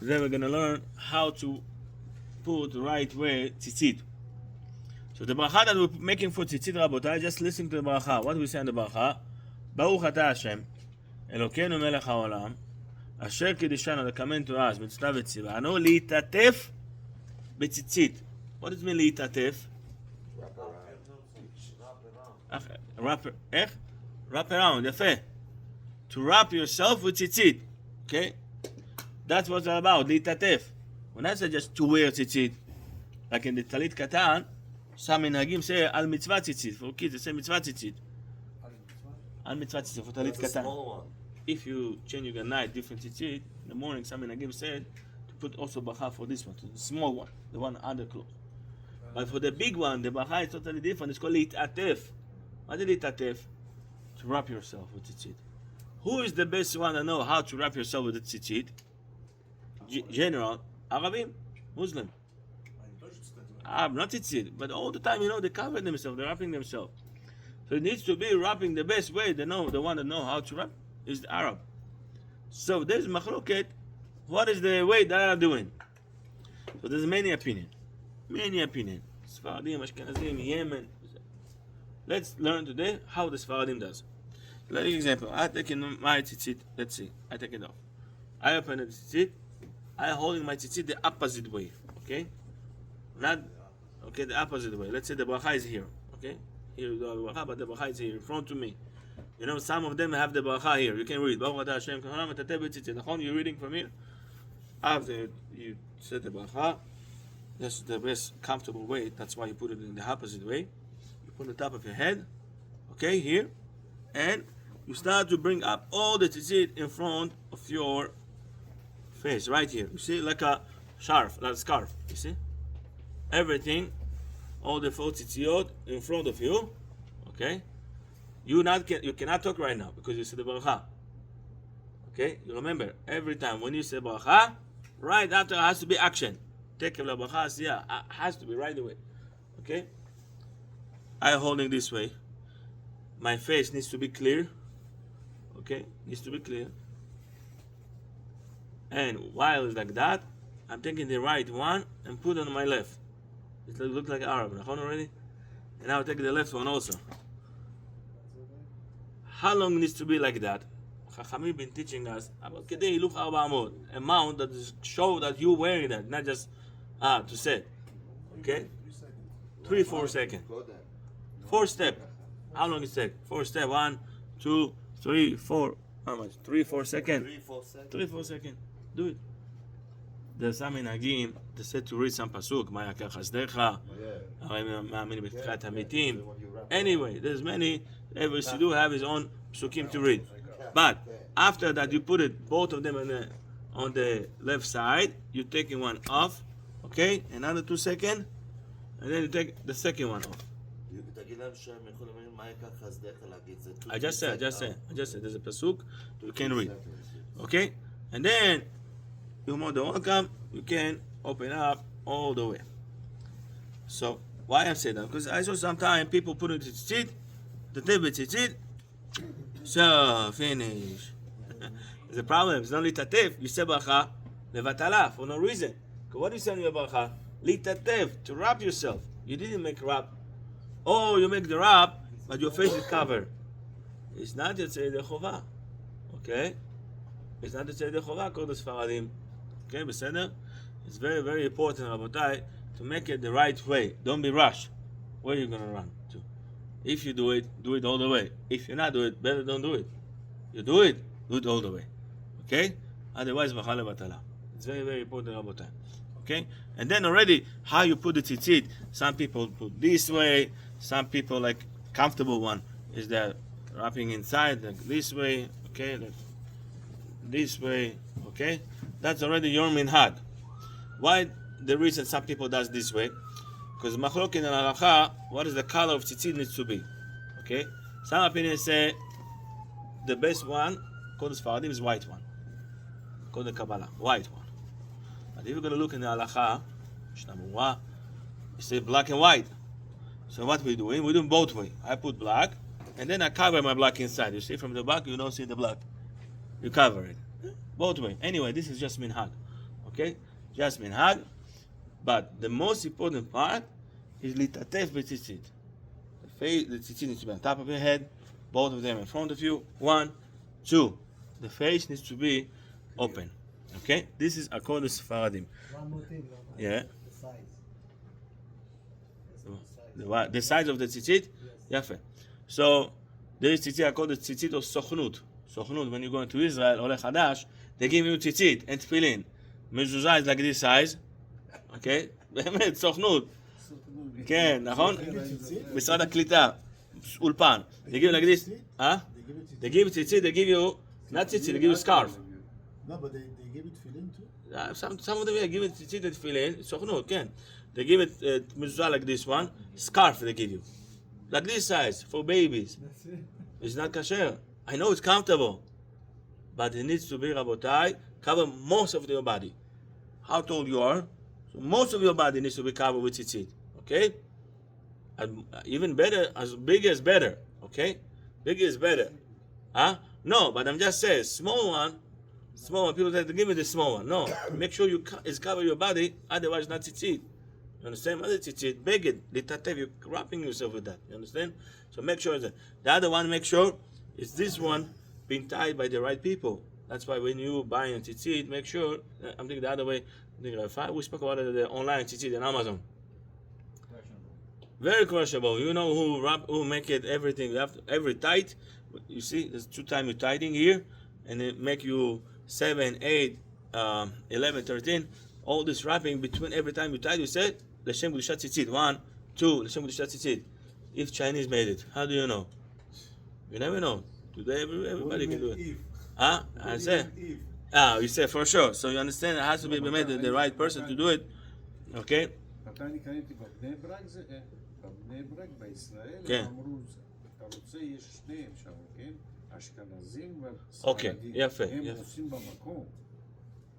Then we're gonna learn how to put the right way tzitzit. So the bracha that we're making for tzitzit, Rabotai, just listen to the bracha. What do we say in the bracha? Baruch atah Hashem, Elokeinu melech haolam, asher kiddushanu, that come to us, mitzvah v'tzivanu, litatef b'tzitzit. What does it mean litatef? Wrap around, יפה. To wrap yourself with tzitzit. Okay? That's what it's all about, litatef. When I say just to wear tzitzit, like in the Talit Katan, some minhagim say al mitzvah tzitzit. For kids, they say mitzvah tzitzit. Al mitzvah tzitzit for Talit Katan. If you change your night, different tzitzit, in the morning, some minhagim said to put also bracha for this one, the small one, the one under clothes. But for the big one, the bracha is totally different. It's called litatef. What is litatef? To wrap yourself with tzitzit. Who is the best one to know how to wrap yourself with the tzitzit? General, Arabim, Muslim. Arab, not tzitzit, but all the time, they cover themselves, they're wrapping themselves. So it needs to be wrapping the best way. The one that know how to wrap is the Arab. So there's machloket. What is the way they are doing? So there's many opinions. Sfaradim, Ashkenazim, Yemen. Let's learn today how the Sfaradim does. Like example, I take in my tzitzit. Let's see, I take it off. I open the tzitzit. I holding my tzitzit the opposite way. Okay, the opposite way. Let's say the bracha is here. Okay, here you do the bracha, but the bracha is here in front of me. Some of them have the bracha here. You can read. You're reading from here. After you said the bracha, that's the best comfortable way. That's why you put it in the opposite way. You put it on the top of your head. Okay, here, and you start to bring up all the tzitzit in front of your face, right here. You see, like a scarf. You see, everything, all the 4 tzitzit in front of you. Okay, you cannot talk right now because you say the bracha. Okay, you remember every time when you say bracha, right after has to be action. Take a bracha, has to be right away. Okay, I holding this way. My face needs to be clear. Okay, needs to be clear. And while it's like that, I'm taking the right one and put it on my left. It looks like Arab. Already? And now I take the left one also. How long needs to be like that? Chachamim been teaching us about kedei hiluf 400, amount that is show that you wearing that, not just to say. Okay? 3-4 seconds. 4 step. How long it take? 4 step. 1, 2, 3, 4. How much? 3-4 seconds. 3-4 seconds. Do it. There's some minhagim they said to read some pasuk. מה יקר חסדך, הרי מאמין בתחיית המתים. Anyway, there's many. Every siddur have his own psukim to read. But after that, you put it both of them on the left side. You're taking one off. Okay, another 2 seconds, and then you take the second one off. I just said. There's a pasuk you can read. Okay, and then you're more than welcome. You can open up all the way. So why I say that? Because I saw sometimes people put it tzitzit, the tzitzit. So finish. There's a problem. It's not litatef. You say bracha levatala for no reason. Because what do you say in your bracha? Litatef, to wrap yourself. You didn't make wrap. Oh, you make the wrap, but your face is covered. It's not Yotzei Yedei Chova. Okay? It's not Yotzei Yedei Chova, according to Sfaradim. Okay, בסדר? It's very, very important, Rabotai, to make it the right way. Don't be rushed. Where are you going to run to? If you do it all the way. If you not do it, better don't do it. You do it all the way. Okay? Otherwise, bracha levatala. It's very, very important, Rabotai. Okay? And then already, how you put the tzitzit. Some people put this way. Some people like comfortable one is that wrapping inside like this way. Okay? Like this way. Okay? That's already your minhag. Why the reason some people does this way? Because machlok in halacha, what is the color of tzitzit needs to be? Okay? Some opinions say the best one, according to Sfaradim, is white one. According to Kabbalah, white one. But if you're going to look in the halacha, you say black and white. So what we're doing both way. I put black, and then I cover my black inside. You see from the back, you don't see the black. You cover it. Both way. Anyway, this is just minhag. Okay? Just minhag. But the most important part is litatef b'tzitzit. The tzitzit needs to be on top of your head, both of them in front of you. 1, 2. The face needs to be open. Okay? This is according to Sfaradim. One more thing, Yeah. the size. The size of the tzitzit? Yes. Yafe. So, there is tzitzit called the tzitzit of sochnut. Sochnut, when you go into Israel, Oleh Hadash, they give you tzitzit and tefillin. Mezuzah is like this size. Okay? באמת, סוכנות. כן, נכון? משרד הקליטה, אולפן. They give you like this. Huh? They give you tzitzit, they give you, not tzitzit, they give you scarf. No, but they give it filling too? Some of them give it tzitzit and tefillin, סוכנות, כן. They give it mezuzah like this one, scarf they give you. Like this size, for babies. That's it. It's not kasher. I know it's comfortable, but it needs to be, Rabotai, cover most of your body. How tall you are? So most of your body needs to be covered with tzitzit. Okay? And even better, as big as better. Okay? Big is better. Huh? No, but I'm just saying, small one, people say, give me the small one. No, make sure it's cover your body, otherwise not tzitzit. You understand? Other tzitzit, big it, litatev, you're wrapping yourself with that. You understand? So make sure that. The other one, make sure it's this one being tied by the right people. That's why when you buy a tzitzit, make sure, I'm thinking the other way, we spoke about the online tzitzit in Amazon. Very crushable. You know who make it everything. You have every tight. You see, there's 2 times you tightening here, and it make you 7, 8, 11, 13. All this wrapping between every time you tight. You say L'Shem Gdushat Tzitzit. 1, 2. L'Shem Gdushat Tzitzit. If Chinese made it, how do you know? You never know. Today everybody can do it. Huh? I say. You say for sure. So you understand it has to be made the right person to do it. Okay? מתי אני קניתי בבני ברק זה, בבני ברק בישראל, כן. אמרו, אתה רוצה, יש שניהם שם, כן? אשכנזים אוקיי, וספרדים. יפה, הם יפה. עושים במקום,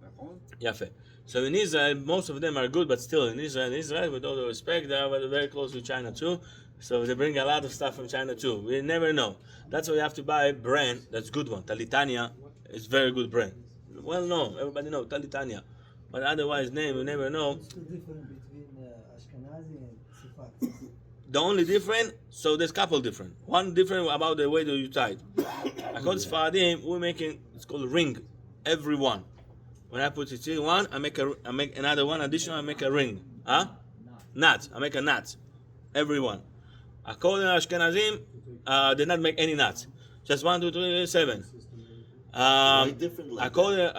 נכון? Yafe. So in Israel, most of them are good, but still in Israel, with all the respect, they are very close to China too. So they bring a lot of stuff from China too. We never know. That's why you have to buy a brand that's good one. Talitania is very good brand. Well known, everybody know Talitania. But otherwise name, you never know. What's the difference between Ashkenazi and Sephardi? The only different, so there's a couple different. One different about the way that you tie it. According to Sfaradim, we're making, it's called a ring, every one. When I put it in one, I make another one additional, I make a ring. Huh? Knot. I make a knot. Every one. According to Ashkenazim, they not make any knots. Just 1, 2, 3, 7. According to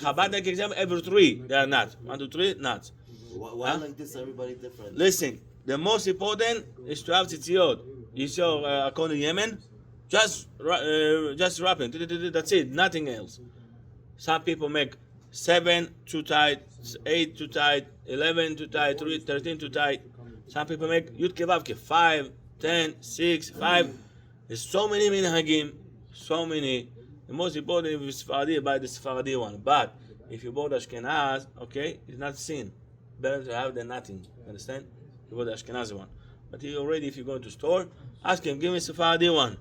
Chabad example, every 3 they are knots. 1, 2, 3 knots. Why like this? Everybody different. Listen, the most important is to have tzitziot. You saw according to Yemen, just wrapping. That's it. Nothing else. Some people make 7 too tight, 8 too tight, 11 too tight, 13 too tight. Some people make Yud Kevavke 5, 10, 6, 5. There's so many minhagim, so many. The most important is Sephardi, buy the Sephardi one. But if you bought Ashkenaz, okay, it's not sin. Better to have than nothing. Understand? You bought the Ashkenazi one. But he already, if you go to store, ask him, give me Sephardi one.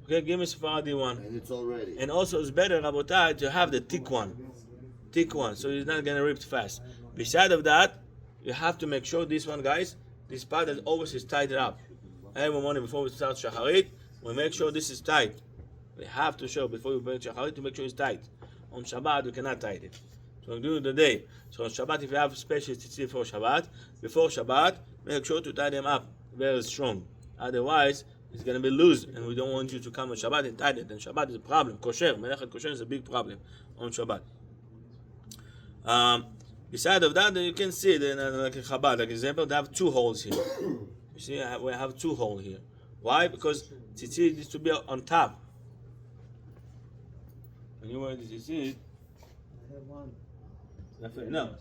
Okay, give me Sephardi one. And it's already. And also it's better, Rabotai, to have the thick one. Thick one, so it's not gonna rip fast. Beside of that, you have to make sure this one, guys, this part that always is tightened up. Every morning before we start Shacharit, we make sure this is tight. We have to show before we burn Shacharit to make sure it's tight. On Shabbat, we cannot tighten it. So during the day. So on Shabbat, if you have special tzitzit for Shabbat, before Shabbat, make sure to tie them up very strong. Otherwise, it's going to be loose, and we don't want you to come on Shabbat and tighten it. And Shabbat is a problem. Kosher, Melechet kosher is a big problem on Shabbat. Beside of that, you can see that, like a Chabad, like example, they have 2 holes here. You see, we have 2 holes here. Why? Because tzitzit needs to be on top. When you wear the tzitzit, I have one. no,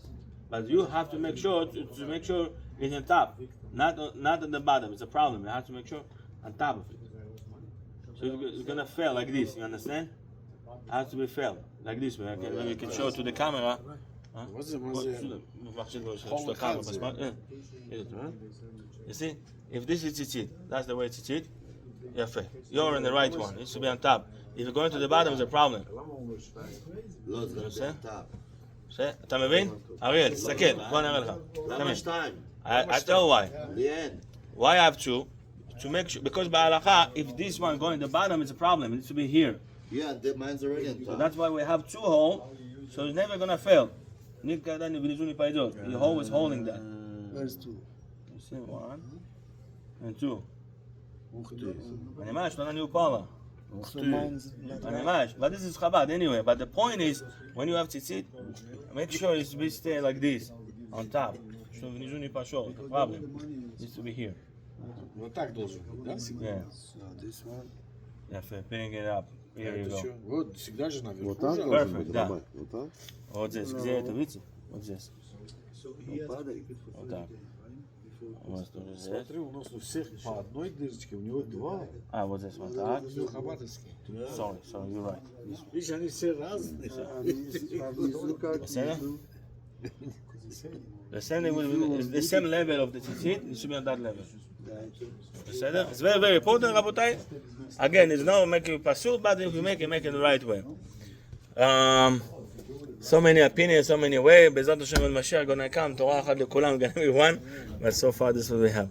but you have to make sure to make sure it's on top, not at the bottom. It's a problem. You have to make sure on top of it. So it's gonna fail like this. You understand? It has to be fail like this way. Maybe you can show it to the camera. Huh? מה זה, מה זה? You see, if this is tzitzit, that's the way it's tzitzit. You're in the right one. It needs to be on top. If you're going to the bottom, it's a problem. No, it's gonna be on top. אתה מבין? אריאל, תסתכל, בוא נראה לך. למה שתיים? I tell you why. The end. Why I have two? To make sure, because בהלכה, if this one going in the bottom, it's a problem. It needs to be here. Yeah, mine's already on So top. that's why we have two holes, so it's never gonna fail. You're always holding that. Where's two? You see, one and two. אני ממש, לא נניעו פאולה. So mine's not אני right. ממש, but this is Chabad anyway. But the point is, when you have tzitzit, make sure it's be stay like this, on top. So внизу не пошел. The problem needs to be here. Вот так должен быть, да? Yeah. This one. יפה, putting it up. Here you Это go. что? Вот, всегда же наверху. Вот так же. должен Perfect, быть, да. Рабай. Вот так? Вот здесь. Где это, видите? Вот здесь. Падает. Вот так. У вас тоже здесь. Смотри, у нас у всех по одной дырочке, у него два. А, вот здесь вот так. Все хабатовские. Sorry, you're right. Видишь, они все разные. בסדר? The same level of the tzitzit, it should be on that level. בסדר? It's very very important, רבותיי. Again, it's not making פסול, but if you make it the right way. So many opinions, so many ways. בעזרת השם עוד משיח, gonna come, תורה אחת לכולם, gonna be one. But so far this is what we have.